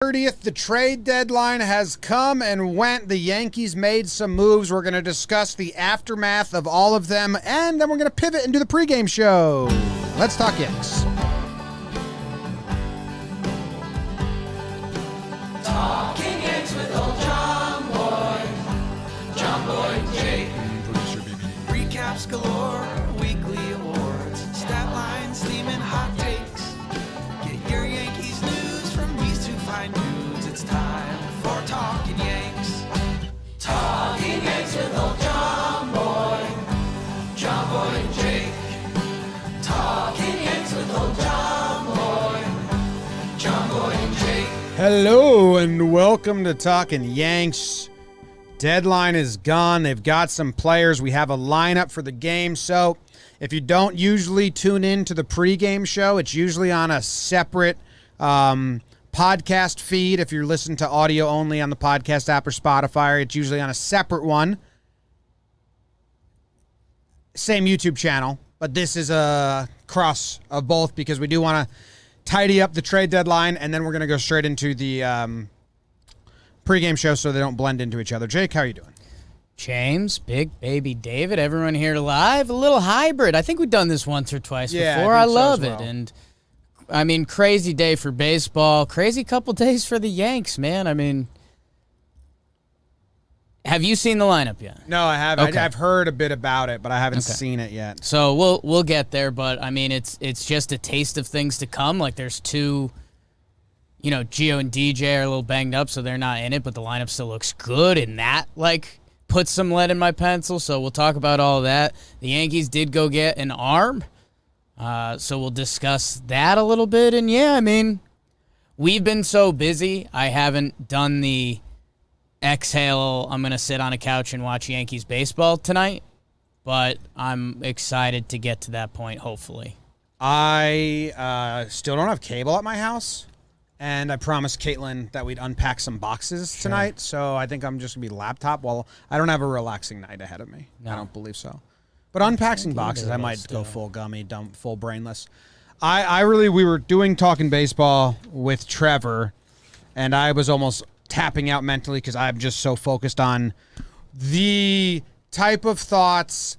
30th, the trade deadline has come and went. The Yankees made some moves. We're going to discuss the aftermath of all of them, and then we're going to pivot and do the pregame show. Let's talk Yanks. Talking Yanks with old JOMBOY, Jake. Recaps galore, weekly awards, stat lines, theme, and hot takes. Get your Yankees news from these two fine dudes. It's time for Talkin' Yanks. Talking Yanks with old JOMBOY and Jake. Talking Yanks with old JOMBOY and Jake. Hello and welcome to Talkin' Yanks. Deadline is gone. They've got some players. We have a lineup for the game. So if you don't usually tune in to the pregame show, it's usually on a separate podcast feed. If you're listening to audio only on the podcast app or Spotify, it's usually on a separate one. Same YouTube channel, but this is a cross of both because we do want to tidy up the trade deadline, and then we're going to go straight into the pregame show so they don't blend into each other. Jake, how are you doing? James, Big Baby David, everyone here live. A little hybrid. I think we've done this once or twice before. I love it. And, I mean, crazy day for baseball. Crazy couple days for the Yanks, man. I mean, have you seen the lineup yet? No, I haven't. Okay. I've heard a bit about it, but I haven't seen it yet. So we'll get there, but, I mean, it's just a taste of things to come. Like, there's two... You know, Gio and DJ are a little banged up, so they're not in it, but the lineup still looks good, and that, like, puts some lead in my pencil, so we'll talk about all of that. The Yankees did go get an arm, so we'll discuss that a little bit. And, yeah, I mean, we've been so busy, I haven't done the exhale, I'm going to sit on a couch and watch Yankees baseball tonight, but I'm excited to get to that point, hopefully. I still don't have cable at my house. And I promised Caitlin that we'd unpack some boxes tonight, so I think I'm just going to be laptop. Well, I don't have a relaxing night ahead of me. No. I don't believe so. But unpacking boxes, I might go full gummy, full brainless. We were doing Talking Baseball with Trevor, and I was almost tapping out mentally because I'm just so focused on the type of thoughts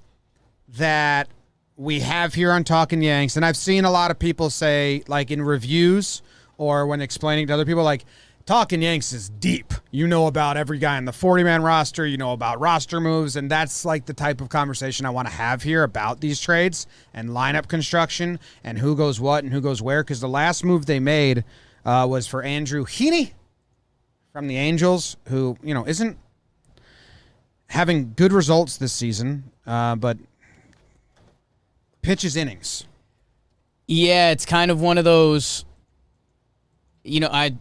that we have here on Talking Yanks. And I've seen a lot of people say, like in reviews, or when explaining to other people, like, Talkin' Yanks is deep. You know about every guy on the 40-man roster. You know about roster moves. And that's, like, the type of conversation I want to have here about these trades and lineup construction and who goes what and who goes where. Because the last move they made was for Andrew Heaney from the Angels, who, you know, isn't having good results this season, but pitches innings. Yeah, it's kind of one of those... You know, I've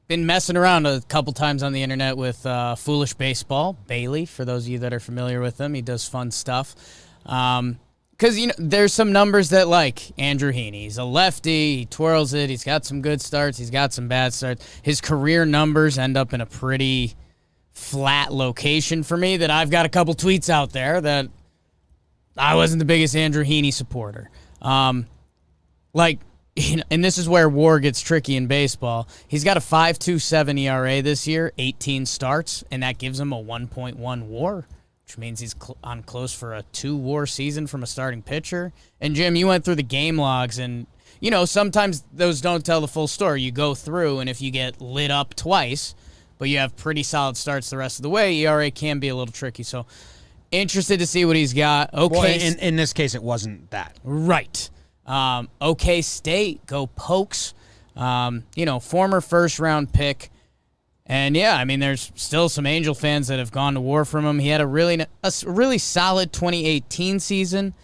been messing around a couple times on the internet with Foolish Baseball, Bailey, for those of you that are familiar with him. He does fun stuff. Because, you know, there's some numbers that, like, Andrew Heaney. He's a lefty. He twirls it. He's got some good starts. He's got some bad starts. His career numbers end up in a pretty flat location for me that I've got a couple tweets out there that I wasn't the biggest Andrew Heaney supporter. And this is where WAR gets tricky in baseball. He's got a 5.27 ERA this year, 18 starts, and that gives him a 1.1 WAR, which means he's on close for a 2 WAR season from a starting pitcher. And, Jim, you went through the game logs, and, you know, sometimes those don't tell the full story. You go through, and if you get lit up twice, but you have pretty solid starts the rest of the way, ERA can be a little tricky. So, interested to see what he's got. Okay. Well, in this case, it wasn't that. Right. OK State, go Pokes, you know, former first-round pick. And, yeah, I mean, there's still some Angel fans that have gone to war from him. He had a really solid 2018 season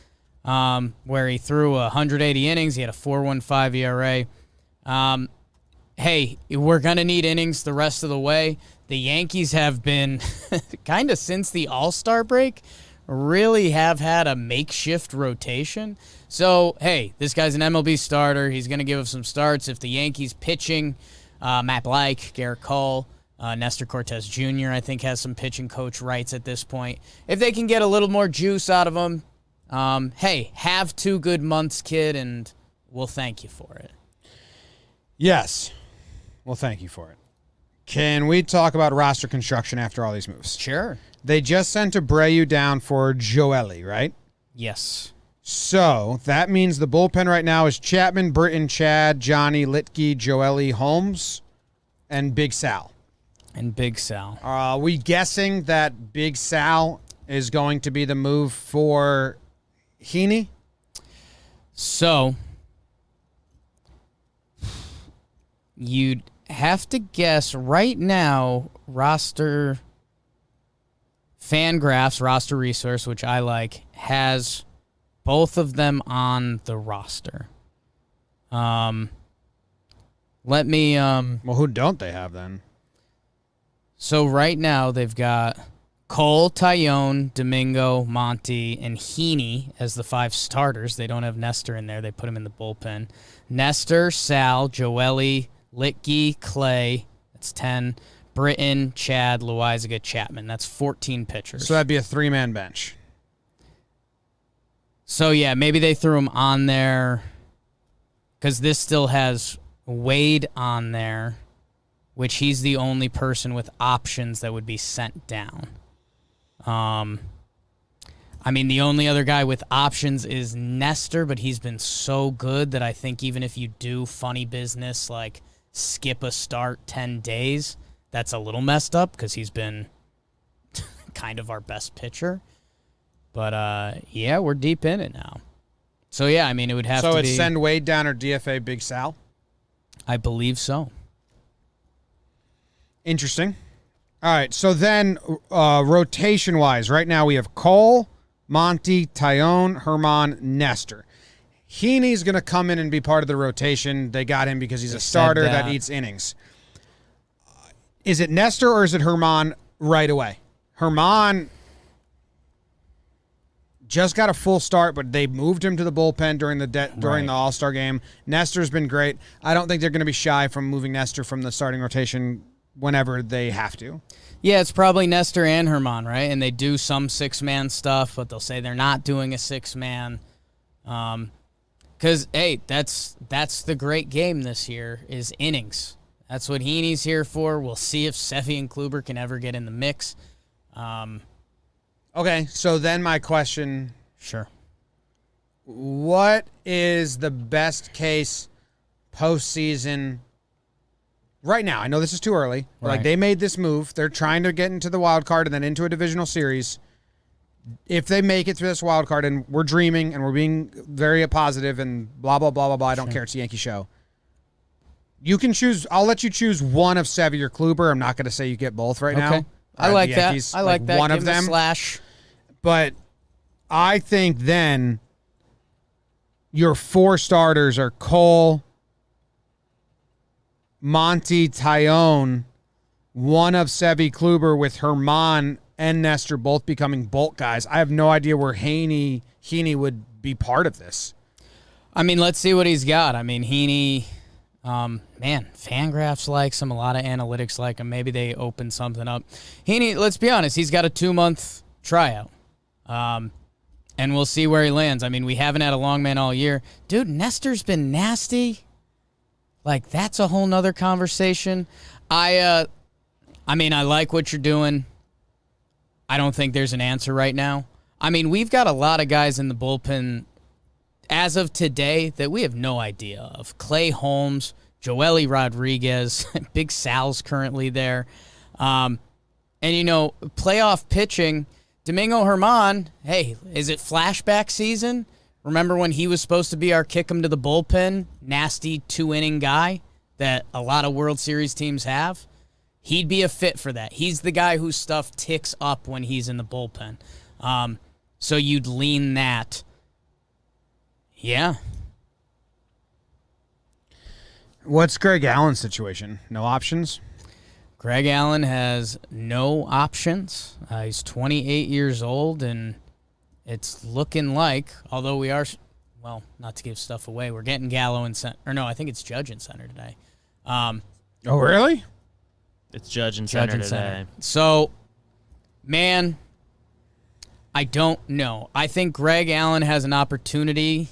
where he threw 180 innings. He had a 4.15 ERA. Hey, we're going to need innings the rest of the way. The Yankees have been kind of since the All-Star break really have had a makeshift rotation. So, hey, this guy's an MLB starter. He's going to give us some starts. If the Yankees pitching, Matt Blake, Garrett Cole, Nestor Cortez Jr., I think, has some pitching coach rights at this point. If they can get a little more juice out of him, hey, have 2 good months, kid, and we'll thank you for it. Yes. Well, thank you for it. Can we talk about roster construction after all these moves? Sure. They just sent Abreu down for Joely, right? Yes. So that means the bullpen right now is Chapman, Britton, Chad, Johnny, Litke, Joely, Holmes, and Big Sal. And Big Sal. Are we guessing that Big Sal is going to be the move for Heaney? So, you'd have to guess right now, roster Fangraphs, roster resource, which I like, has both of them on the roster. Let me... Well, who don't they have then? So right now they've got Cole, Tyone, Domingo, Monty, and Heaney as the 5 starters. They don't have Nestor in there. They put him in the bullpen. Nestor, Sal, Joely, Litke, Clay. That's 10. Britton, Chad, Loizaga, Chapman. That's 14 pitchers. So that'd be a 3-man bench. So, yeah, maybe they threw him on there because this still has Wade on there, which he's the only person with options that would be sent down. I mean, the only other guy with options is Nestor, but he's been so good that I think even if you do funny business, like skip a start 10 days, that's a little messed up because he's been kind of our best pitcher. But, yeah, we're deep in it now. So, yeah, I mean, it would have to be... So it's send Wade down or DFA Big Sal? I believe so. Interesting. All right, so then rotation-wise, right now we have Cole, Monty, Tyone, Herman, Nestor. Heaney's going to come in and be part of the rotation. They got him because he's a starter that eats innings. Is it Nestor or is it Herman right away? Herman just got a full start, but they moved him to the bullpen during the All-Star game. Nestor's been great. I don't think they're going to be shy from moving Nestor from the starting rotation whenever they have to. Yeah, it's probably Nestor and Herman, right? And they do some 6-man stuff, but they'll say they're not doing a 6-man. Because, hey, that's the great game this year is innings. That's what Heaney's here for. We'll see if Sevy and Kluber can ever get in the mix. Okay, so then my question. Sure. What is the best case postseason right now? I know this is too early. But Right. Like they made this move. They're trying to get into the wild card and then into a divisional series. If they make it through this wild card, and we're dreaming and we're being very positive and blah, blah, blah, blah, blah. I don't care. It's a Yankee show. You can choose. I'll let you choose one of Sevy or Kluber. I'm not going to say you get both right now. I like The that. Yankees, I like that. One Give of him a them. slash. But I think then your 4 starters are Cole, Monty, Tyone, one of Sevy, Kluber with Herman and Nestor both becoming bulk guys. I have no idea where Heaney would be part of this. I mean, let's see what he's got. I mean, Heaney, man, Fangraphs likes him. A lot of analytics like him. Maybe they open something up. Heaney, let's be honest, he's got a 2-month tryout. And we'll see where he lands. I mean, we haven't had a long man all year. Dude, Nestor's been nasty. Like, that's a whole nother conversation. I mean, I like what you're doing. I don't think there's an answer right now. I mean, we've got a lot of guys in the bullpen as of today that we have no idea of. Clay Holmes, Joely Rodriguez, Big Sal's currently there. And, you know, playoff pitching, Domingo Herman, hey, is it flashback season? Remember when he was supposed to be our kick him to the bullpen, nasty 2-inning guy that a lot of World Series teams have? He'd be a fit for that. He's the guy whose stuff ticks up when he's in the bullpen. So you'd lean that. Yeah. What's Greg Allen's situation? No options? Greg Allen has no options. He's 28 years old, and it's looking like, although we are, well, not to give stuff away, we're getting Gallo in center. Or no, I think it's Judge in center today. Oh, really? It's Judge and Center today. Center. So, man, I don't know. I think Greg Allen has an opportunity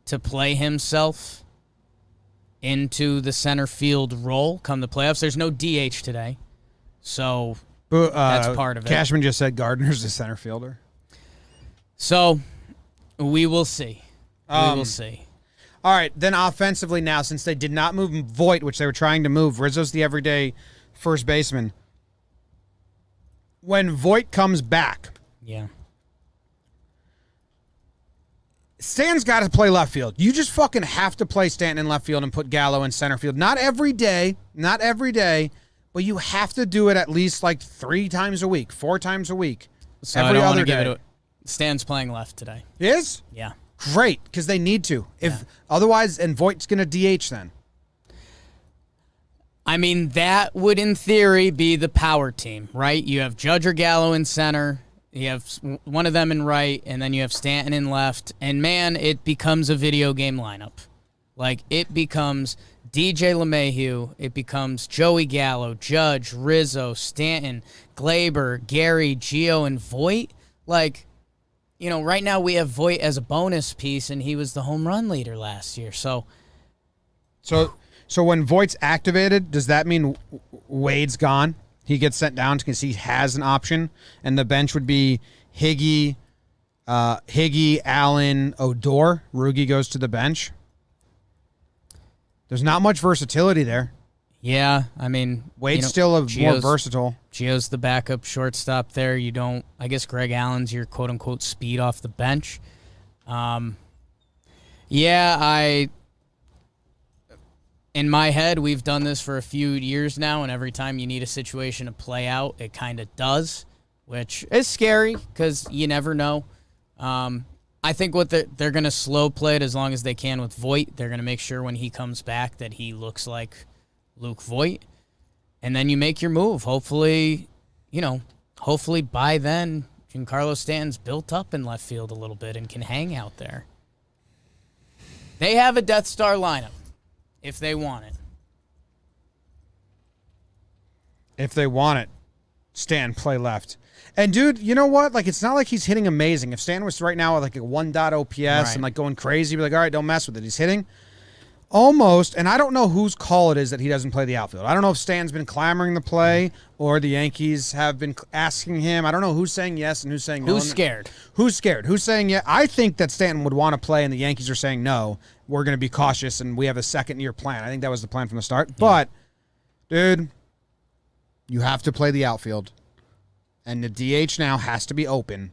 to play himself into the center field role come the playoffs. There's no DH today, so that's part of it. Cashman just said Gardner's the center fielder. So we will see. We will see. All right, then offensively now, since they did not move Voit, which they were trying to move, Rizzo's the everyday first baseman. When Voit comes back, Yeah. Stan's got to play left field. You just fucking have to play Stanton in left field and put Gallo in center field. Not every day, but you have to do it at least like 3 times a week, 4 times a week. So every I don't other want to day. give it Stan's playing left today. Is? Yeah. Great, because they need to. If otherwise, and Voigt's going to DH then. I mean, that would, in theory, be the power team, right? You have Judge or Gallo in center, you have one of them in right, and then you have Stanton in left. And, man, it becomes a video game lineup. Like, it becomes DJ LeMahieu, it becomes Joey Gallo, Judge, Rizzo, Stanton, Glaber, Gary, Gio, and Voit. Like, you know, right now we have Voit as a bonus piece, and he was the home run leader last year. So when Voigt's activated, does that mean Wade's gone? He gets sent down because he has an option, and the bench would be Higgy, Allen, Odor. Rugi goes to the bench. There's not much versatility there. yeah, I mean, Wade's still more Gio's versatile. Gio's the backup shortstop there. You don't, I guess Greg Allen's your quote-unquote speed off the bench. In my head, we've done this for a few years now, and every time you need a situation to play out, it kind of does, which is scary because you never know. I think what they're going to slow play it as long as they can with Voit. They're going to make sure when he comes back that he looks like Luke Voit, and then you make your move. Hopefully by then, Giancarlo Stanton's built up in left field a little bit and can hang out there. They have a Death Star lineup if they want it. If they want it, Stan play left. And dude, you know what? Like, it's not like he's hitting amazing. If Stan was right now with like a 1.0 OPS and like going crazy, be like, all right, don't mess with it. He's hitting almost, and I don't know whose call it is that he doesn't play the outfield. I don't know if Stan's been clamoring to play or the Yankees have been asking him. I don't know who's saying yes and who's saying no. Who's scared? Who's scared? Who's saying yeah? I think that Stanton would want to play, and the Yankees are saying no. We're going to be cautious, and we have a second-year plan. I think that was the plan from the start. Yeah. But, dude, you have to play the outfield. And the DH now has to be open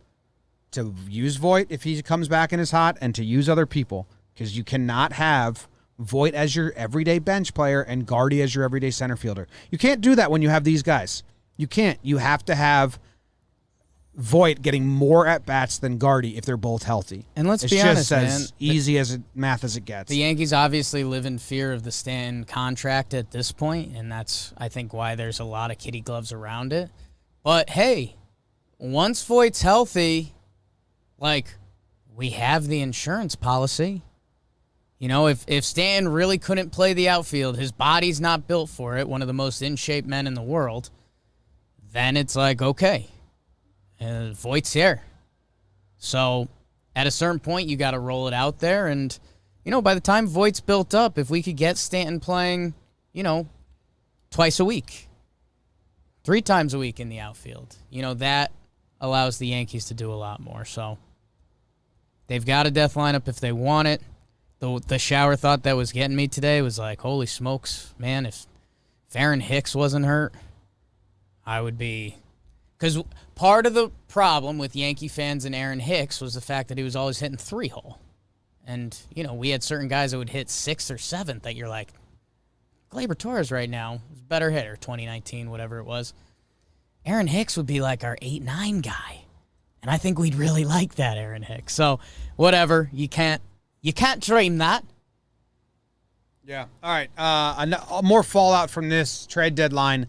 to use Voit if he comes back and is hot and to use other people, because you cannot have Voit as your everyday bench player and Gardy as your everyday center fielder. You can't do that when you have these guys. You can't. You have to have Voit getting more at-bats than Gardy if they're both healthy. And let's be honest, man. It's just as easy as math as it gets. The Yankees obviously live in fear of the Stanton contract at this point, and that's, I think, why there's a lot of kitty gloves around it. But, hey, once Voigt's healthy, like, we have the insurance policy. You know, if Stan really couldn't play the outfield, his body's not built for it, one of the most in-shape men in the world, then it's like, okay, Voigt's here. So, at a certain point, you got to roll it out there. And, you know, by the time Voigt's built up, if we could get Stanton playing, you know, twice a week, 3 times a week in the outfield, you know, that allows the Yankees to do a lot more. So they've got a death lineup if they want it. The shower thought that was getting me today was like, holy smokes, man, if Aaron Hicks wasn't hurt, I would be... Because part of the problem with Yankee fans and Aaron Hicks was the fact that he was always hitting 3-hole. And, you know, we had certain guys that would hit 6th or 7th that you're like, Gleyber Torres right now is a better hitter, 2019, whatever it was. Aaron Hicks would be like our 8-9 guy. And I think we'd really like that, Aaron Hicks. So, whatever. You can't dream that. Yeah. All right. More fallout from this trade deadline.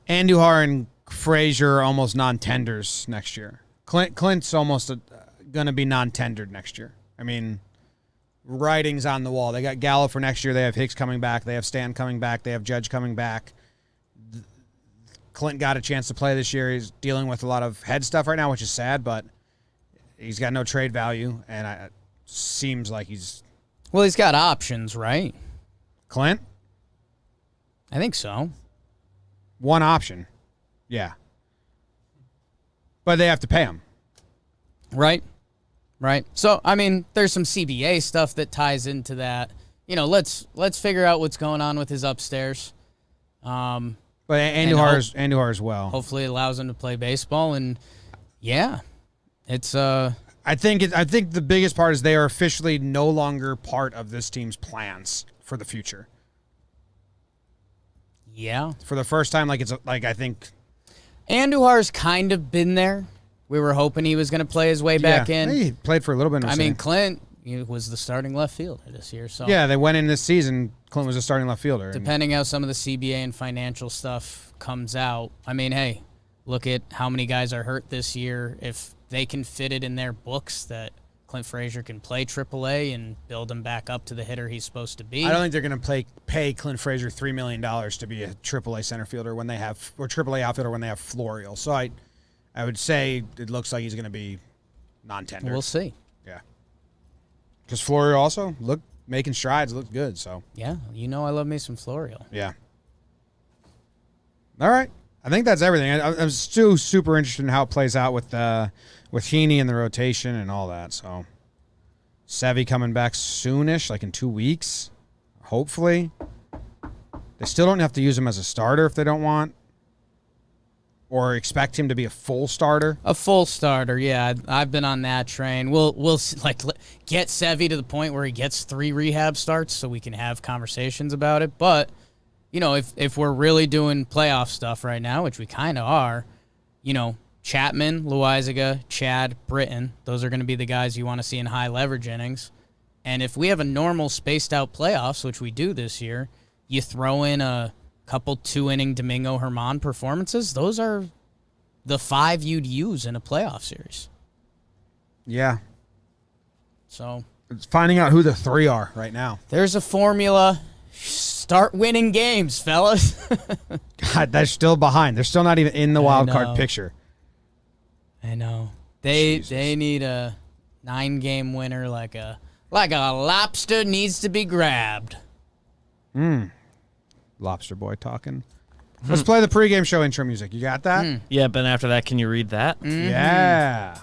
Andujar and Frazier are almost non-tenders next year. Clint's almost going to be non-tendered next year. I mean... writing's on the wall. They got Gallo for next year. They have Hicks coming back. They have Stan coming back. They have Judge coming back. Clint got a chance to play this year. He's dealing with a lot of head stuff right now, which is sad, but he's got no trade value, and it seems like he's... Well, he's got options, right? Clint? I think so. One option. Yeah. But they have to pay him. Right. So, I mean, there's some CBA stuff that ties into that. Let's figure out what's going on with his upstairs. But Andujar as well. Hopefully it allows him to play baseball. And, yeah, it's... I think the biggest part is they are officially no longer part of this team's plans for the future. Yeah. For the first time, I think Andujar's kind of been there. We were hoping he was going to play his way back in. He played for a little bit. Clint was the starting left fielder this year. So yeah, they went in this season. Clint was a starting left fielder. Depending how some of the CBA and financial stuff comes out, hey, look at how many guys are hurt this year. If they can fit it in their books that Clint Frazier can play AAA and build him back up to the hitter he's supposed to be. I don't think they're going to pay Clint Frazier $3 million to be a AAA center fielder or AAA outfielder when they have Florial. So I would say it looks like he's going to be non-tender. We'll see. Yeah. Because Florial also making strides, looked good. So yeah, I love me some Florial. Yeah. All right. I think that's everything. I'm still super interested in how it plays out with Heaney and the rotation and all that. So Sevy coming back soonish, like in 2 weeks, hopefully. They still don't have to use him as a starter if they don't want, or expect him to be a full starter. A full starter, yeah. I've been on that train. We'll get Sevy to the point where he gets 3 rehab starts so we can have conversations about it. But if we're really doing playoff stuff right now, which we kind of are, Chapman, Loizaga, Chad, Britton, those are going to be the guys you want to see in high leverage innings. And if we have a normal spaced out playoffs, which we do this year, you throw in a couple 2-inning Domingo Germán performances, those are the 5 you'd use in a playoff series. Yeah. So it's finding out who the 3 are right now. There's a formula. Start winning games, fellas. God, they're still behind. They're still not even in the wild card picture. I know. They need a 9-game winner like a lobster needs to be grabbed. Lobster boy talking. Let's play the pregame show intro music. You got that? Yeah, but after that, can you read that? Mm-hmm. Yeah.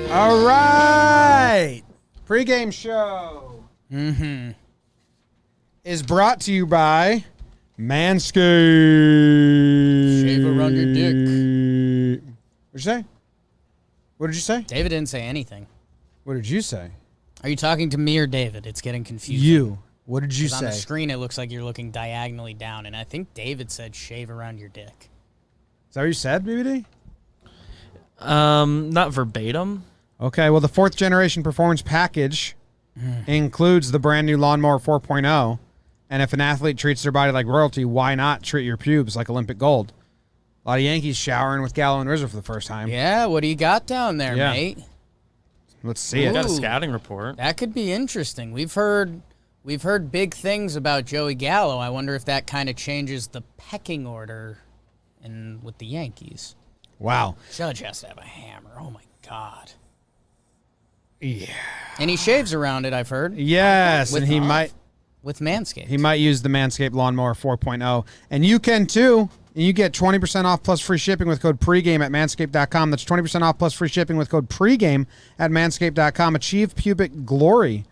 All right. Pre-game show is brought to you by Manscaped. Shave around your dick. What'd you say? What did you say? David didn't say anything. What did you say? Are you talking to me or David? It's getting confusing. You. What did you say? On the screen, it looks like you're looking diagonally down, and I think David said shave around your dick. Is that what you said, BBD? Not verbatim. Okay, well, the 4th generation performance package includes the brand new Lawnmower 4.0. And if an athlete treats their body like royalty, why not treat your pubes like Olympic gold? A lot of Yankees showering with Gallo and Rizzo for the first time. Yeah, what do you got down there, mate? Let's see it. Got a scouting report. That could be interesting. We've heard big things about Joey Gallo. I wonder if that kind of changes the pecking order with the Yankees. Wow. Judge has to have a hammer. Oh, my God. Yeah. And he shaves around it, I've heard. Yes, and he might... With Manscaped. He might use the Manscaped Lawnmower 4.0. And you can, too. And you get 20% off plus free shipping with code pregame at manscaped.com. That's 20% off plus free shipping with code pregame at manscaped.com. Achieve pubic glory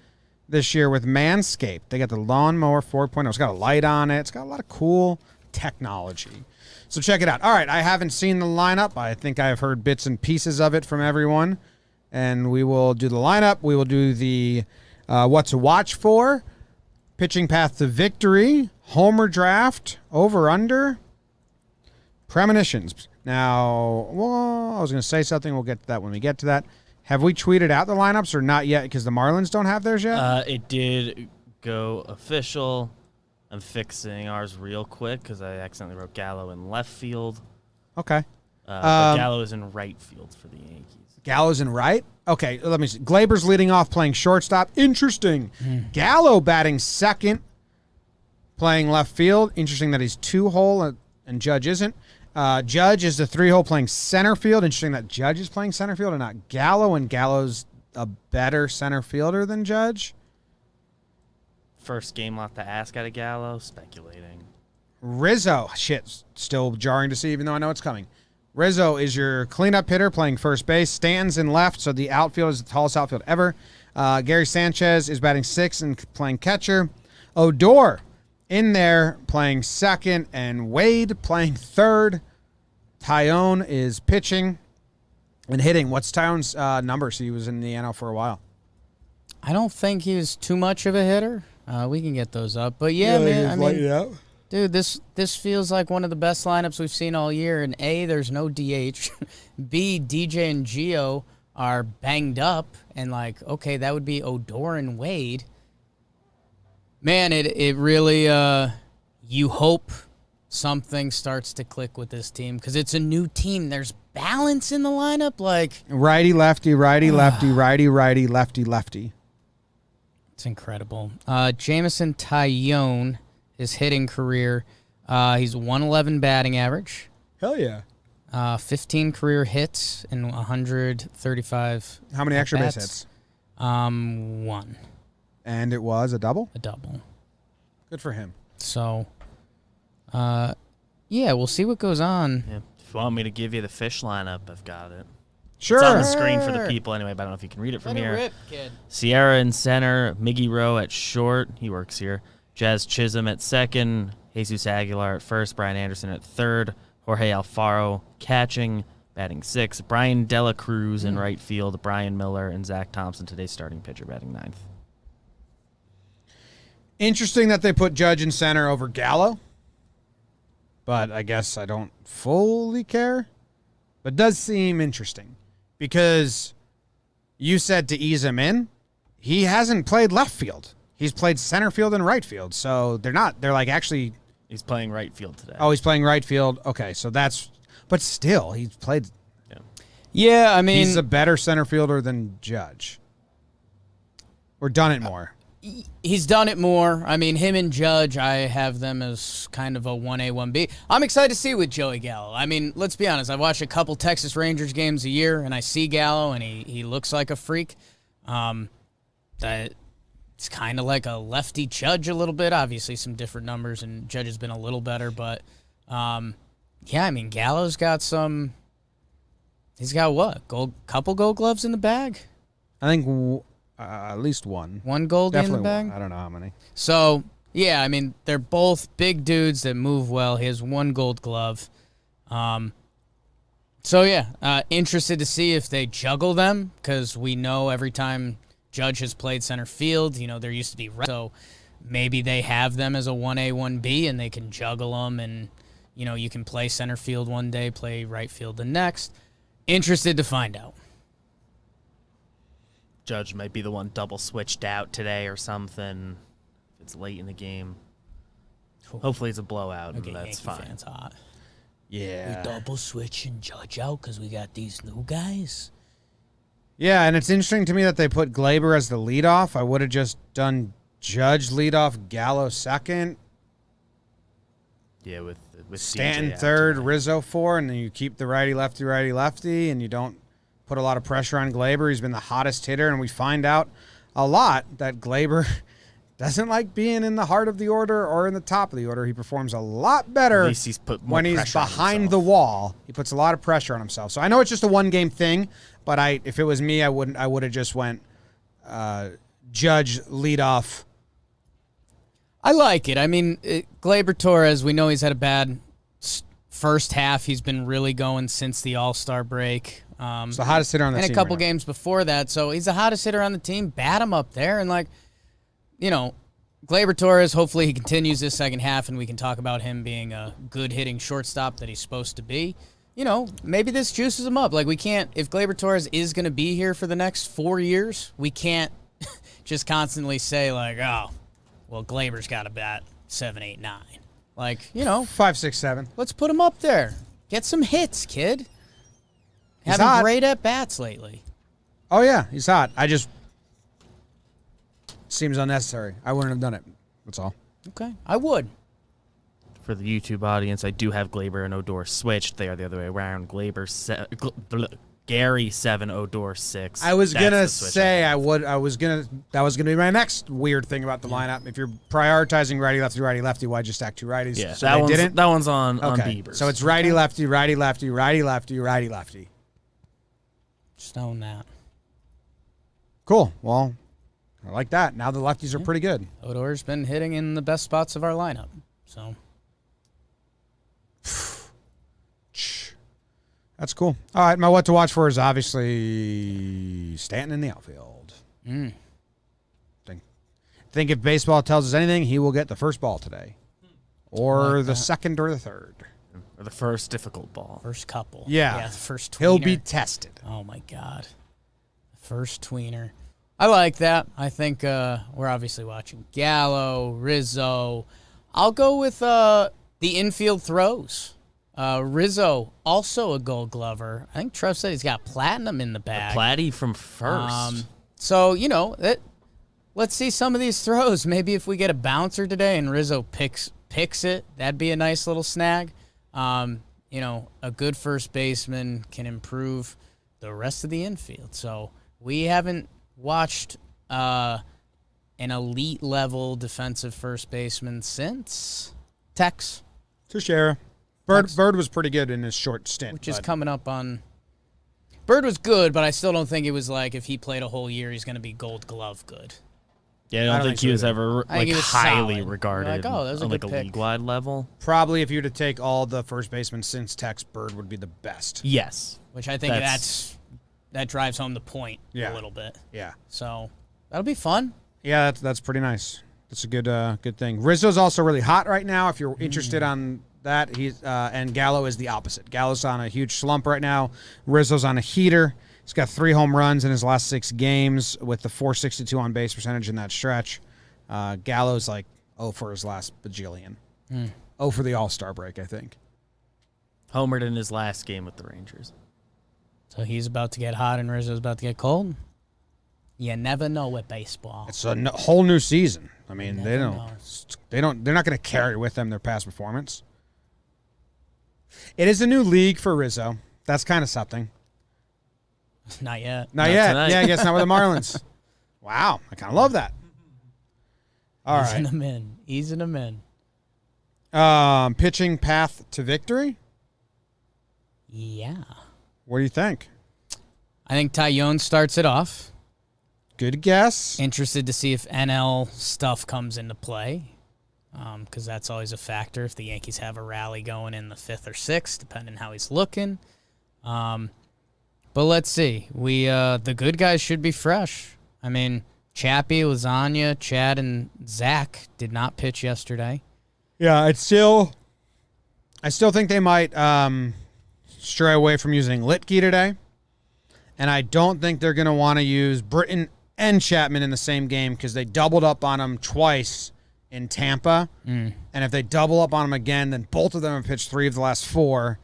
this year with Manscaped. They got the Lawnmower 4.0. It's got a light on it. It's got a lot of cool technology. So check it out. All right, I haven't seen the lineup. I think I've heard bits and pieces of it from everyone. And we will do the lineup. We will do the what to watch for, pitching path to victory, homer draft, over-under, premonitions. Now, well, I was going to say something. We'll get to that when we get to that. Have we tweeted out the lineups or not yet because the Marlins don't have theirs yet? It did go official. I'm fixing ours real quick because I accidentally wrote Gallo in left field. Okay. But Gallo is in right field for the Yankees. Gallo's in right? Okay, let me see. Glaber's leading off, playing shortstop. Interesting. Gallo batting second, playing left field. Interesting that he's 2-hole and Judge isn't. Judge is the 3-hole playing center field. Interesting that Judge is playing center field and not Gallo, and Gallo's a better center fielder than Judge. First game lot to ask out of Gallo, speculating. Rizzo, shit, still jarring to see even though I know it's coming. Rizzo is your cleanup hitter playing first base, stands in left, so the outfield is the tallest outfield ever. Gary Sanchez is batting 6th and playing catcher. Odor in there playing second, and Wade playing third. Tyone is pitching and hitting. What's Tyone's numbers? He was in the NL for a while. I don't think he was too much of a hitter. We can get those up. But, yeah, man, I mean, dude, this feels like one of the best lineups we've seen all year. And, A, there's no DH. B, DJ and Gio are banged up. And, like, okay, that would be Odor and Wade. Man, it really, you hope something starts to click with this team because it's a new team. There's balance in the lineup. Like righty, lefty, righty, lefty, righty, righty, lefty, lefty. It's incredible. Jameson Tyone, his hitting career, he's 111 batting average. Hell yeah. 15 career hits and 135. How many extra base at-bats. hits? 1. And it was a double? A double. Good for him. So, yeah, we'll see what goes on. Yeah. If you want me to give you the fish lineup, I've got it. Sure. It's on the screen for the people anyway, but I don't know if you can read it from here. Rip, kid. Sierra in center, Miggy Rowe at short. He works here. Jazz Chisholm at second. Jesus Aguilar at first. Brian Anderson at third. Jorge Alfaro catching, batting 6th. Brian Dela Cruz in right field. Brian Miller and Zach Thompson, today's starting pitcher, batting 9th. Interesting that they put Judge in center over Gallo, but I guess I don't fully care. But it does seem interesting because you said to ease him in, he hasn't played left field. He's played center field and right field, so they're like actually. He's playing right field today. Oh, he's playing right field. Okay, so that's, but still, he's played. Yeah, I mean, he's a better center fielder than Judge. Or done it more. He's done it more. I mean, him and Judge, I have them as kind of a 1A, 1B. I'm excited to see with Joey Gallo. I mean, let's be honest. I've watched a couple Texas Rangers games a year, and I see Gallo, and he looks like a freak. It's kind of like a lefty Judge a little bit. Obviously, some different numbers, and Judge has been a little better. But, yeah, I mean, Gallo's got some – he's got what? Couple gold gloves in the bag? I think at least one. One goldie Definitely in the bag? one. I don't know how many. So, yeah, I mean, they're both big dudes that move well. He has one gold glove. So, yeah, interested to see if they juggle them because we know every time Judge has played center field, you know, there used to be so maybe they have them as a 1A, 1B, and they can juggle them and, you know, you can play center field one day, play right field the next. Interested to find out. Judge might be the one double switched out today or something. If it's late in the game. Hopefully it's a blowout, Okay, and that's Yankee fine. fans hot. Yeah. We double switching Judge out because we got these new guys. Yeah, and it's interesting to me that they put Glaber as the leadoff. I would have just done Judge leadoff, Gallo second, Yeah, with Stanton CJ out third, today. Rizzo 4, and then you keep the righty, lefty, and you don't put a lot of pressure on Glaber. He's been the hottest hitter, and we find out a lot that Glaber doesn't like being in the heart of the order or in the top of the order. He performs a lot better At least he's put more when he's pressure on behind the himself. wall. He puts a lot of pressure on himself. So I know it's just a one-game thing, but if it was me, I would have just went Judge leadoff. I like it. I mean, Gleyber Torres, we know he's had a bad first half. He's been really going since the All-Star break. He's the hottest hitter on the team. And a couple right now. games before that. So he's the hottest hitter on the team. Bat him up there. And, like, you know, Gleyber Torres, hopefully he continues this second half and we can talk about him being a good hitting shortstop that he's supposed to be. You know, maybe this juices him up. Like, we can't, if Gleyber Torres is going to be here for the next 4 years, we can't just constantly say, like, oh, well, Glaber's got to bat 7, 8, 9. Like, 5, 6, 7. let's put him up there. Get some hits, kid. He's Having hot. great at-bats lately. Oh, yeah, he's hot. Seems unnecessary. I wouldn't have done it. That's all. Okay, I would. For the YouTube audience, I do have Glaber and Odor switched. They are the other way around. Gary 7, Odor 6. I was That's gonna the switch say I think. that was gonna be my next weird thing about the lineup. If you're prioritizing righty lefty, why just stack two righties? Yeah, so that they didn't. one's on Okay, Bieber. so it's righty lefty, righty lefty, righty lefty, righty lefty. Just own that. Cool. Well, I like that. Now the lefties are pretty good. Odor's been hitting in the best spots of our lineup. So That's cool. All right, my what to watch for is obviously Stanton in the outfield. Think if baseball tells us anything, he will get the first ball today, or the second or the third, or the first difficult ball. first couple. Yeah. The first tweener. He'll be tested. Oh, my God. First tweener. I like that. I think we're obviously watching Gallo, Rizzo. I'll go with the infield throws. Rizzo, also a Gold Glover. I think Trev said he's got platinum in the bag. Platty from first. So, let's see some of these throws. Maybe if we get a bouncer today and Rizzo picks it, that'd be a nice little snag. A good first baseman can improve the rest of the infield. So we haven't watched an elite level defensive first baseman since Tex. Teixeira. Bird was pretty good in his short stint. Which is coming up on... Bird was good, but I still don't think it was like if he played a whole year, he's going to be Gold Glove good. Yeah, I don't think he was ever I think he was highly solid. regarded You're like, oh, that was a on good a pick. league-wide level. Probably if you were to take all the first basemen since Tex, Bird would be the best. Yes. Which I think that drives home the point a little bit. Yeah. So that'll be fun. Yeah, that's pretty nice. That's a good thing. Rizzo's also really hot right now. If you're interested on that, he's and Gallo is the opposite. Gallo's on a huge slump right now. Rizzo's on a heater. He's got 3 home runs in his last 6 games with the .462 on base percentage in that stretch. Gallo's like 0 for his last bajillion. 0 for the All-Star break, I think. Homered in his last game with the Rangers. So he's about to get hot and Rizzo's about to get cold. You never know with baseball. It's a whole new season. I mean, You they're never not going to carry with them their past performance. It is a new league for Rizzo. That's kind of something. Not yet. Not yet. tonight. Yeah, I guess not with the Marlins. Wow, I kind of love that. All Easing right. them in. Easing them in. Pitching path to victory. Yeah. What do you think? I think Taillon starts it off. Good guess. Interested to see if NL stuff comes into play, because that's always a factor if the Yankees have a rally going in the 5th or 6th, depending how he's looking. But let's see. The good guys should be fresh. I mean, Chappie, Lasagna, Chad, and Zach did not pitch yesterday. Yeah, I still think they might stray away from using Litke today, and I don't think they're going to want to use Britton and Chapman in the same game because they doubled up on them twice in Tampa, and if they double up on them again, then both of them have pitched 3 of the last 4,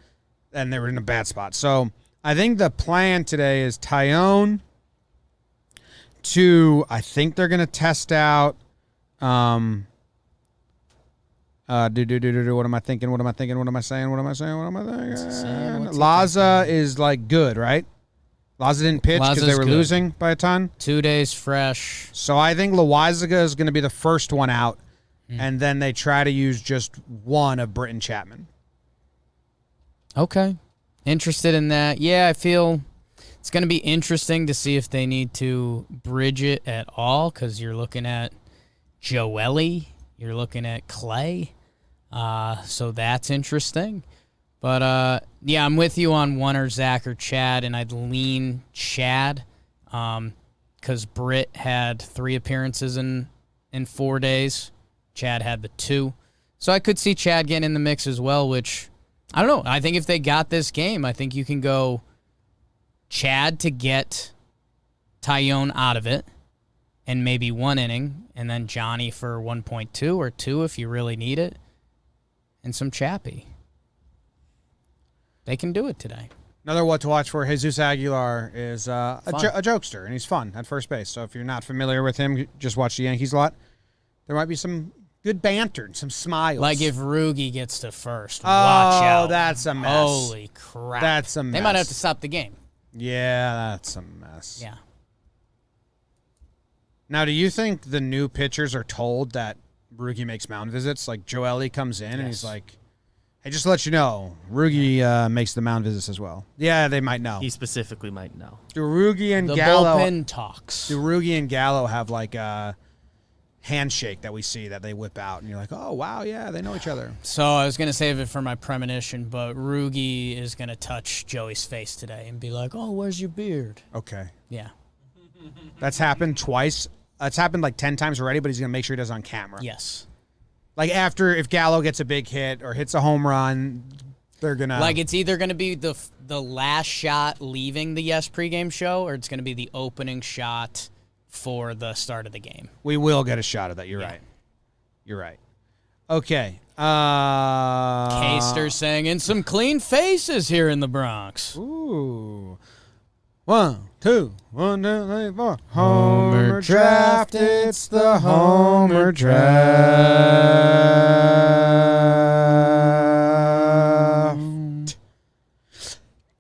and they were in a bad spot. So I think the plan today is Taillon to, I think they're going to test out. What am I thinking? What am I saying? What am I saying? What am I thinking? Laza is like good, right? Laza didn't pitch because they Laza's were good. losing by a ton. 2 days fresh. So I think Loizaga is going to be the first one out, and then they try to use just one of Britton Chapman. Okay. Interested in that. Yeah, I feel it's going to be interesting to see if they need to bridge it at all because you're looking at Joely, you're looking at Clay. So that's interesting. But, yeah, I'm with you on one or Zach or Chad, and I'd lean Chad because Britt had 3 appearances in 4 days. Chad had the 2. So I could see Chad getting in the mix as well, which, I don't know. I think if they got this game, I think you can go Chad to get Taillon out of it and maybe 1 inning, and then Johnny for 1.2 or 2 if you really need it, and some Chappie. They can do it today. Another what to watch for Jesus Aguilar is a jokester, and he's fun at first base. So if you're not familiar with him, just watch the Yankees a lot. There might be some good banter and some smiles. Like if Rugi gets to first, watch out. Oh, that's a mess. Holy crap. That's a mess. They might have to stop the game. Yeah, that's a mess. Yeah. Now, do you think the new pitchers are told that Rugi makes mound visits? Like Joely comes in and he's like, hey, just to let you know, Rugi makes the mound visits as well. Yeah, they might know. He specifically might know. Do Rugi and The Gallo bullpen talks. Do Rugi and Gallo have like a handshake that we see that they whip out, and you're like, oh wow, yeah, they know each other? So I was gonna save it for my premonition, but Rugi is gonna touch Joey's face today and be like, "Oh, where's your beard?" Okay, Yeah. that's happened twice. It's happened like 10 times already, but he's gonna make sure he does it on camera. Yes. Like after, if Gallo gets a big hit or hits a home run, they're gonna Like it's either gonna be the last shot leaving the Yes pregame show, or it's gonna be the opening shot for the start of the game. We will get a shot of that. You're right. You're right. Okay. Caster saying, "In some clean faces here in the Bronx." Ooh. 1, 2, 1, 2, 3, 4. Homer draft. It's the Homer draft.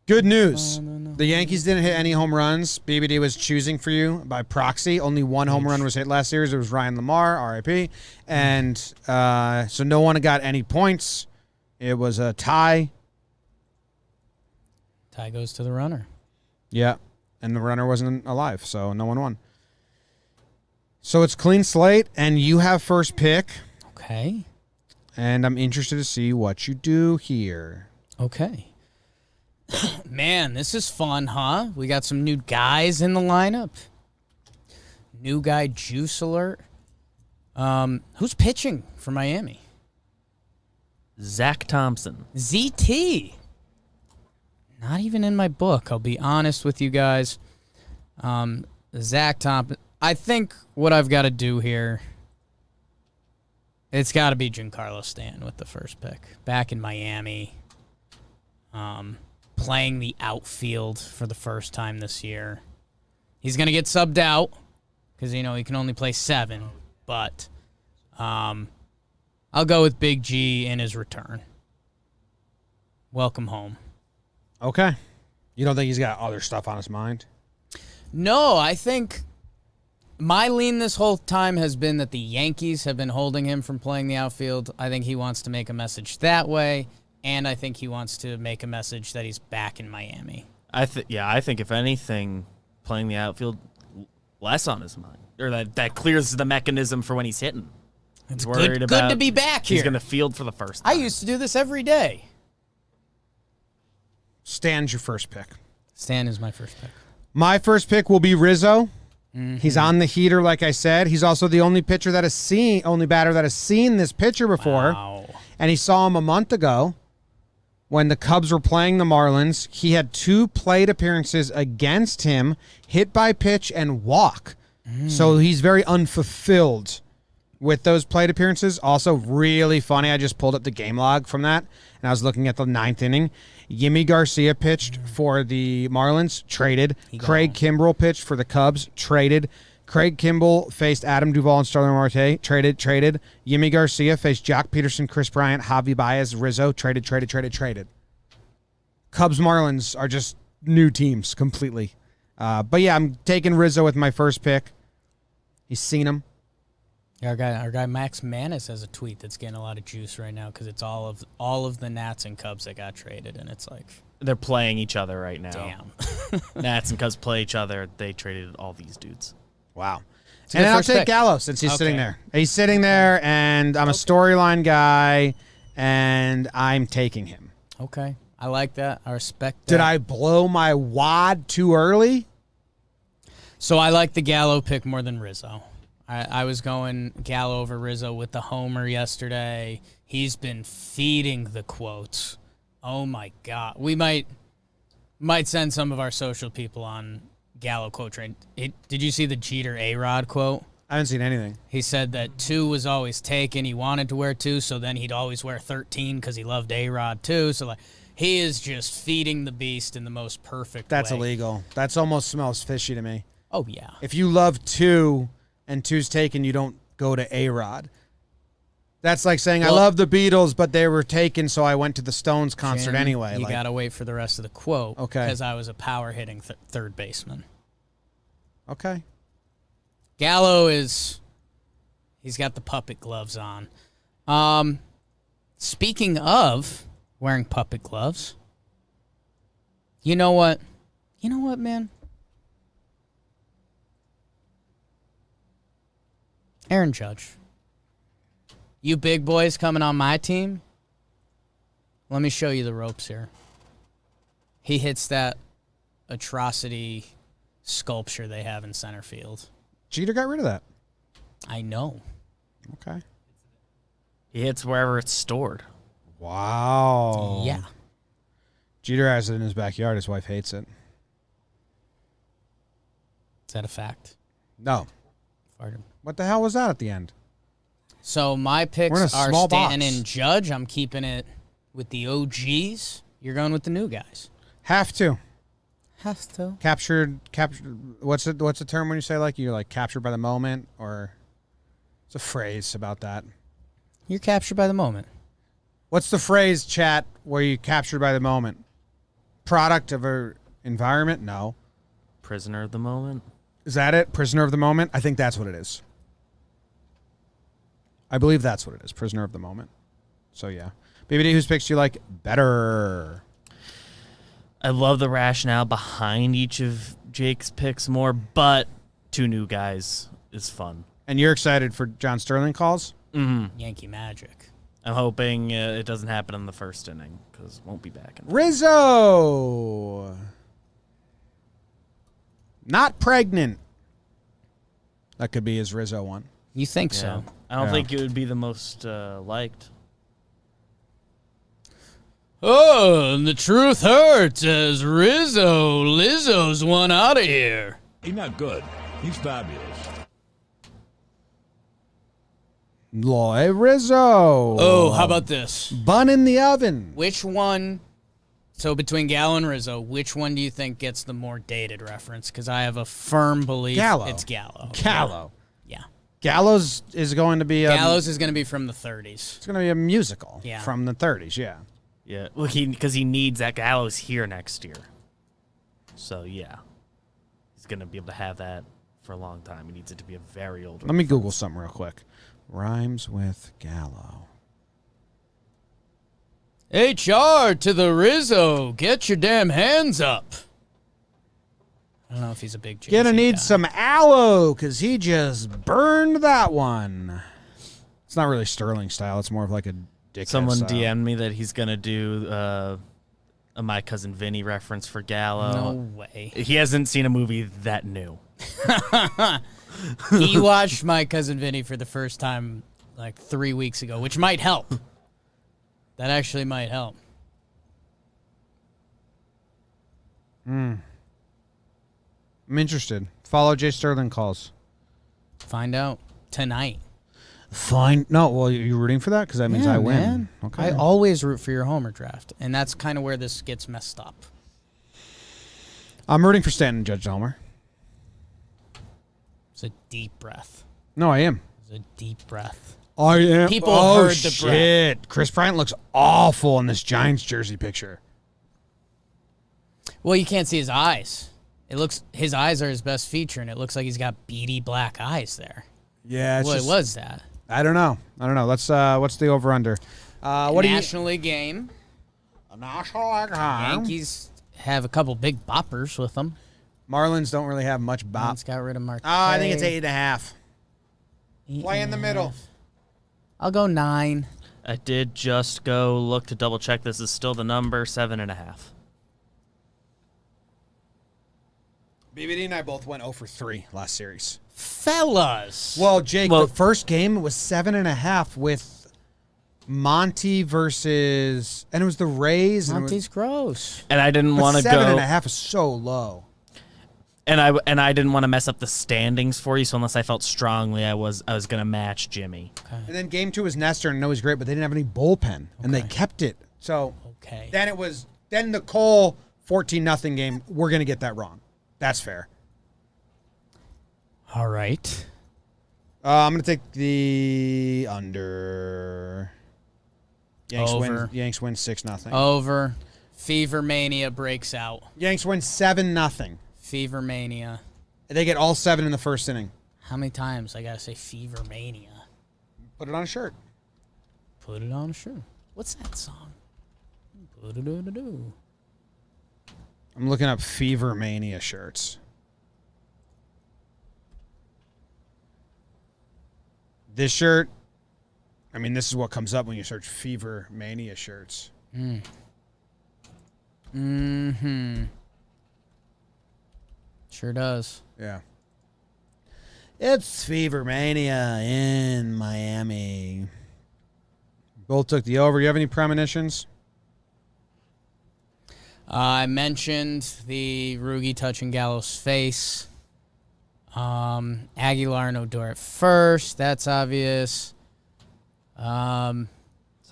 Good news. The Yankees didn't hit any home runs. BBD was choosing for you by proxy. Only one home run was hit last series. It was Ryan Lamar, RIP. And so no one got any points. It was a tie. Tie goes to the runner. Yeah, and the runner wasn't alive, so no one won. So it's clean slate, and you have first pick. Okay. And I'm interested to see what you do here. Okay. Man, this is fun, huh? We got some new guys in the lineup. New guy juice alert. Who's pitching for Miami? Zach Thompson. ZT. Not even in my book, I'll be honest with you guys. Zach Thompson. I think what I've got to do here, it's got to be Giancarlo Stanton with the first pick. Back in Miami. Playing the outfield for the first time this year. He's going to get subbed out because, he can only play 7. But I'll go with Big G in his return. Welcome home. Okay. You don't think he's got other stuff on his mind? No, I think my lean this whole time has been that the Yankees have been holding him from playing the outfield. I think he wants to make a message that way. And I think he wants to make a message that he's back in Miami. I think if anything, playing the outfield less on his mind, or that clears the mechanism for when he's hitting. It's good to be back here. He's going to field for the first time. I used to do this every day. Stan's your first pick. Stan is my first pick. My first pick will be Rizzo. Mm-hmm. He's on the heater, like I said. He's also the only batter that has seen this pitcher before. Wow. And he saw him a month ago. When the Cubs were playing the Marlins, he had 2 plate appearances against him, hit by pitch and walk. So he's very unfulfilled with those plate appearances. Also really funny, I just pulled up the game log from that, and I was looking at the 9th inning. Yimi Garcia pitched for the Marlins, traded. Craig Kimbrell pitched for the Cubs, traded. Craig Kimbrell faced Adam Duvall and Starling Marte, traded. Yimi Garcia faced Jock Peterson, Chris Bryant, Javi Baez, Rizzo, traded. Cubs Marlins are just new teams completely. But yeah, I'm taking Rizzo with my first pick. He's seen him. Our guy Max Manis has a tweet that's getting a lot of juice right now because it's all of the Nats and Cubs that got traded, and it's like They're playing each other right now. damn. Nats and Cubs play each other. They traded all these dudes. Wow. a And good then I'll first take pick. Gallo since he's sitting Okay. there. He's sitting there, and I'm a storyline guy, and I'm taking him. Okay, I like that. I respect that. Did I blow my wad too early? So I like the Gallo pick more than Rizzo. I was going Gallo over Rizzo with the homer yesterday. He's been feeding the quotes. Oh my God. We might send some of our social people on Gallo quote train. Did you see the Jeter A-Rod quote? I haven't seen anything. He said that 2 was always taken. He wanted to wear 2, so then he'd always wear 13 because he loved A-Rod too. So, like, he is just feeding the beast in the most perfect That's way. illegal. That's almost smells fishy to me. Oh, yeah. If you love 2 and 2's taken, you don't go to A-Rod. That's like saying, I love the Beatles, but they were taken, so I went to the Stones concert Jim, anyway. You Like, got to wait for the rest of the quote. Okay. Because I was a power-hitting third baseman. okay. Gallo he's got the puppet gloves on. Speaking of wearing puppet gloves, you know what? You know what, man? Aaron Judge. You big boys coming on my team? Let me show you the ropes here. He hits that atrocity sculpture they have in center field. Jeter got rid of that. I know. Okay. He hits wherever it's stored. Wow. Yeah. Jeter has it in his backyard. His wife hates it. Is that a fact? No. Pardon. What the hell was that at the end? So my picks We're in a are small Stanton box. and Judge. I'm keeping it with the OGs. You're going with the new guys. Have to. Has to. Captured. What's the term when you say like you're like captured by the moment, or it's a phrase about that. You're captured by the moment. What's the phrase, chat, where you captured by the moment? Product of a environment? No. Prisoner of the moment. Is that it? Prisoner of the moment? I think that's what it is. I believe that's what it is. Prisoner of the moment. So yeah. BBD, whose picks do you like better? I love the rationale behind each of Jake's picks more, but 2 new guys is fun. And you're excited for John Sterling calls? Mm-hmm. Yankee Magic. I'm hoping it doesn't happen in the first inning because won't be back. Rizzo. Not pregnant. That could be his Rizzo one. You think so? I don't Yeah. think it would be the most liked. Oh, and the truth hurts as Lizzo's one out of here. He's not good. He's fabulous. Loy Rizzo. Oh, how about this? Bun in the oven. Which one, so between Gallo and Rizzo, which one do you think gets the more dated reference? Because I have a firm belief Gallo. it's Gallo. Gallo. Yeah. Gallows is going to be Gallo's is going to be from the 30s. It's going to be a musical Yeah. from the 30s, yeah. Yeah, well, because he needs that. Gallo's here next year, so yeah, he's gonna be able to have that for a long time. He needs it to be a very old. Let me Google something real quick. Rhymes with Gallo. HR to the Rizzo. Get your damn hands up. I don't know if he's a big Jay-Z Gonna need guy. some aloe because he just burned that one. It's not really Sterling style. It's more of like a dickhead Someone style. DM'd me that he's gonna do a My Cousin Vinny reference for Gallo. No way. He hasn't seen a movie that new. He watched My Cousin Vinny for the first time like 3 weeks ago, which might help. That actually might help. I'm interested. Follow Jay Sterling calls. Find out tonight. Fine. No, well, you're rooting for that because that means I win. Man. Okay. I always root for your homer draft, and that's kind of where this gets messed up. I'm rooting for Stanton, Judge Homer. It's a deep breath. No, I am. It's a deep breath. I am. People oh, heard the shit. Chris Bryant looks awful in this Giants jersey picture. Well, you can't see his eyes. His eyes are his best feature, and it looks like he's got beady black eyes there. Yeah, What was that? I don't know. Let's. What's the over under? What National League game. do you? National League. Yankees have a couple big boppers with them. Marlins don't really have much bop. It's got rid of Mark. I think it's 8.5. Play in the middle. I'll go 9. I did just go look to double check. This is still the number 7.5. BBD and I both went 0 for 3 last series. Fellas. Well, Jake, Well- the first game was 7.5 with Monty versus, and it was the Rays. Monty's gross. And I didn't and want to 7.5 go. is so low. And I didn't want to mess up the standings for you, so unless I felt strongly I was gonna match Jimmy. And then game 2 was Nestor, and it was great, but they didn't have any bullpen, and they kept it. So then the Cole 14-0 game. We're gonna get that wrong. That's fair. All right. I'm gonna take the under. Over. Yanks win 6-0. Over. Fever Mania breaks out. Yanks win 7-0. Fever Mania. They get all 7 in the first inning. How many times I gotta say Fever Mania? Put it on a shirt. Put it on a shirt. What's that song? Put-a-do-do-do. I'm looking up Fever Mania shirts. This shirt, I mean, this is what comes up when you search Fever Mania shirts. Sure does. Yeah. It's Fever Mania in Miami. Both took the over. Do you have any premonitions? I mentioned the Rugi touching Gallo's face. Aguilar and Odor at first. That's obvious. So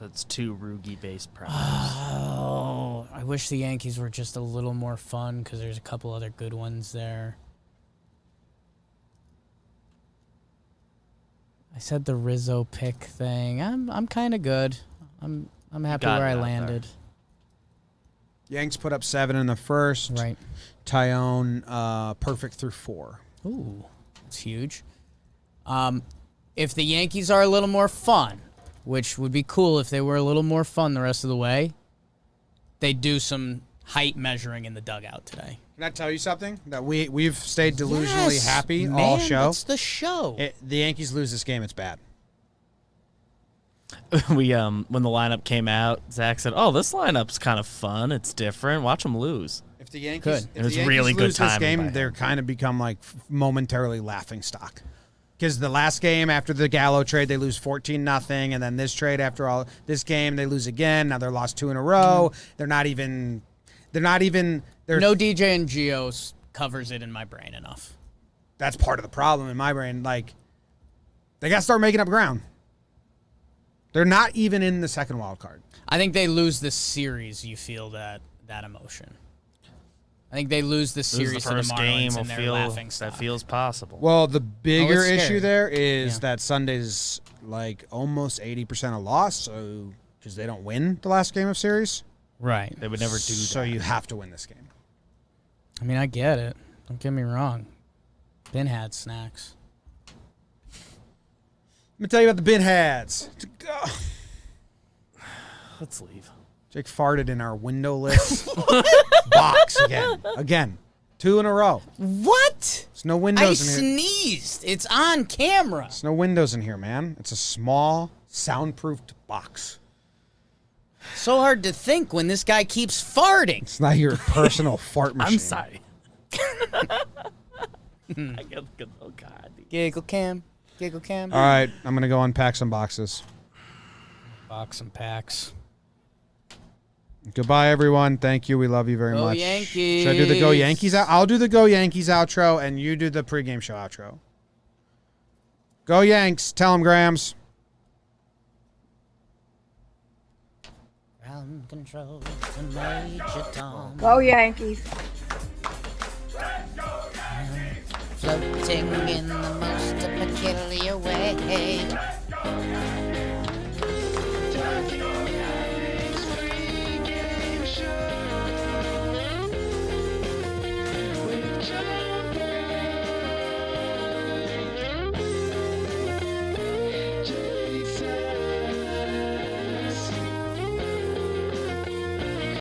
it's 2 Rugi-based premises. Oh, I wish the Yankees were just a little more fun because there's a couple other good ones there. I said the Rizzo pick thing. I'm kind of good. I'm happy where I landed. Yanks put up 7 in the first. Right. Tyone perfect through 4. Ooh, that's huge. If the Yankees are a little more fun, which would be cool if they were a little more fun the rest of the way, they do some height measuring in the dugout today. Can I tell you something? That we've stayed delusionally happy all show. That's the show. The Yankees lose this game, it's bad. We when the lineup came out, Zach said, "Oh, this lineup's kind of fun. It's different. Watch them lose." If the Yankees, Good. if It was the Yankees really good lose this timing by game, him. they're kind of become like momentarily laughing stock. Because the last game after the Gallo trade, they lose 14-0, and then this trade after all this game, they lose again. Now they're lost 2 in a row. They're not even. No DJ and Gios covers it in my brain enough. That's part of the problem in my brain. Like, they got to start making up ground. They're not even in the second wild card. I think they lose this series. You feel that emotion. I think they lose the series to the Marlins, and they're laughing stock. That feels possible. Well, the bigger it's issue scary. there is that Sunday's like almost 80% a loss, so because they don't win the last game of series. Right. They would never do that. So you have to win this game. I mean, I get it. Don't get me wrong. Ben had snacks. Let me tell you about the bin hads. Let's leave. Jake farted in our windowless box again. 2 in a row. What? There's no I windows in here. sneezed. It's on camera. There's no windows in here, man. It's a small, soundproofed box. So hard to think when this guy keeps farting. It's not your personal fart machine. I'm sorry. I get oh God. Giggle cam. Giggle cam. All right, I'm going to go unpack some boxes. Box and packs. Goodbye, everyone. Thank you. We love you very Go much. Yankees. Should I do the Go Yankees out? I'll do the Go Yankees outro, and you do the pregame show outro. Go Yanks. Tell them, Grams. Ground control to Major Tom. Go Yankees. Floating in the most peculiar way.